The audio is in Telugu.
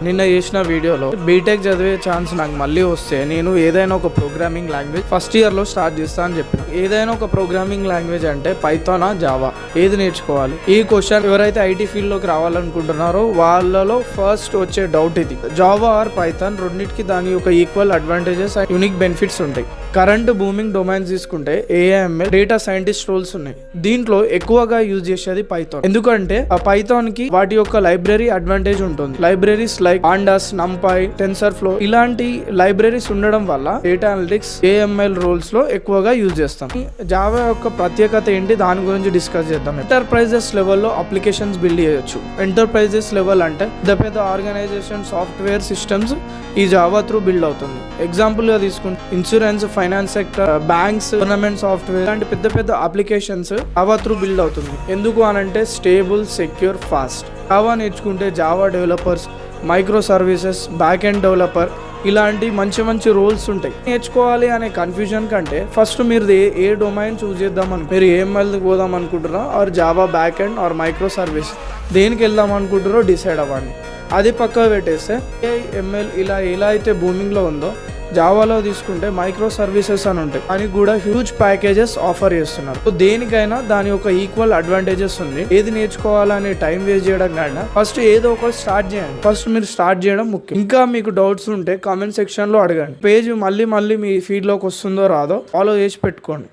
నిన్న చేసిన వీడియోలో బీటెక్ చదివే ఛాన్స్ నాకు మళ్ళీ వస్తే నేను ఏదైనా ఒక ప్రోగ్రామింగ్ లాంగ్వేజ్ ఫస్ట్ ఇయర్ లో స్టార్ట్ చేస్తా అని చెప్పిన. ఏదైనా ఒక ప్రోగ్రామింగ్ లాంగ్వేజ్ అంటే పైథానా జావా ఏది నేర్చుకోవాలి? ఈ క్వశ్చన్ ఎవరైతే ఐటీ ఫీల్డ్ లోకి రావాలనుకుంటున్నారో వాళ్ళలో ఫస్ట్ వచ్చే డౌట్ ఇది. జావా ఆర్ పైథాన్ రెండింటికి దాని యొక్క equal advantages and unique benefits ఉంటాయి. కరెంట్ బూమింగ్ డొమైన్స్ తీసుకుంటే ఏఐఎంఎల్, డేటా సైంటిస్ట్ రోల్స్ ఉన్నాయి. దీంట్లో ఎక్కువగా యూజ్ చేసేది పైథాన్. ఎందుకంటే ఆ పైథాన్ కి వాటి యొక్క లైబ్రరీ అడ్వాంటేజ్ ఉంటుంది. Libraries like pandas, నంపై, tensor flow ఇలాంటి లైబ్రరీస్ ఉండడం వల్ల డేటా అనలిటిక్స్, ఏఎంఎల్ రోల్స్ లో ఎక్కువగా యూజ్ చేస్తాం. జావా యొక్క ప్రత్యేకత ఏంటి దాని గురించి డిస్కస్ చేద్దాం. ఎంటర్ప్రైజెస్ లెవెల్లో అప్లికేషన్స్ బిల్డ్ చేయొచ్చు. ఎంటర్ప్రైజెస్ లెవెల్ అంటే పెద్ద ఆర్గనైజేషన్ సాఫ్ట్వేర్ సిస్టమ్స్ ఈ జావా త్రూ బిల్డ్ అవుతుంది. ఎగ్జాంపుల్ గా తీసుకుంటే insurance, finance sector, banks, government software ఇలాంటి పెద్ద అప్లికేషన్స్ జావా త్రూ బిల్డ్ అవుతుంది. ఎందుకు అనంటే స్టేబుల్, సెక్యూర్, ఫాస్ట్. జావా నేర్చుకుంటే Java developers, micro services, back end developer ఇలాంటి మంచి రోల్స్ ఉంటాయి. నేర్చుకోవాలి అనే కన్ఫ్యూజన్ కంటే ఫస్ట్ మీరు ఏ డొమైన్ చూస్ చేద్దాం మీరు ఏఎంఎల్ పోదాం అనుకుంటారో or Java back end or micro service దేనికి వెళ్దాం అనుకుంటారో డిసైడ్ అవ్వండి. అది పక్కన పెట్టేస్తే ఏఎంఎల్ ఎలా అయితే బూమింగ్లో ఉందో జావాలో తీసుకుంటే మైక్రో సర్వీసెస్ అని ఉంటాయి. దానికి కూడా హ్యూజ్ ప్యాకేజెస్ ఆఫర్ చేస్తున్నారు. సో దేనికైనా దాని యొక్క ఈక్వల్ అడ్వాంటేజెస్ ఉంది. ఏది నేర్చుకోవాలని టైం వేస్ట్ చేయడం కన్నా ఫస్ట్ ఏదో ఒకటి స్టార్ట్ చేయండి. ఫస్ట్ మీరు స్టార్ట్ చేయడం ముఖ్యం. ఇంకా మీకు డౌట్స్ ఉంటే కామెంట్ సెక్షన్ లో అడగండి. పేజ్ మళ్ళీ మీ ఫీడ్ లోకి వస్తుందో రాదో ఫాలో చేసి పెట్టుకోండి.